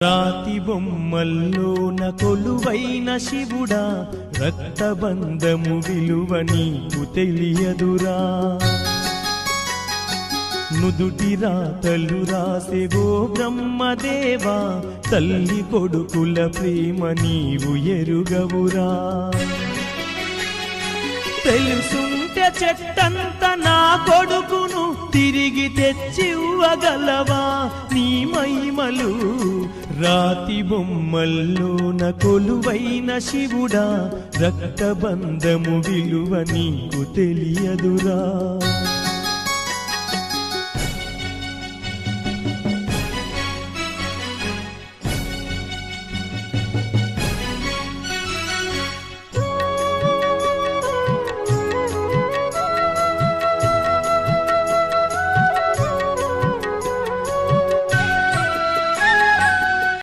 రాతి బొమ్మల్లోన కొలువైన శివుడా, రక్తబంధము విలువ నీకు తెలియదురా. నుదుటి రాతలు రాసెవో బ్రహ్మదేవా, తల్లి కొడుకుల ప్రేమ నీవు ఎరుగవురా. తెలుసుంటే చెట్టంత నా కొడుకును తిరిగి తెచ్చివ్వగలవా నీ మహిమలు. రాతి బొమ్మల్లోన కొలువైన శివుడా, రక్తబంధము విలువ నీకు తెలియదురా.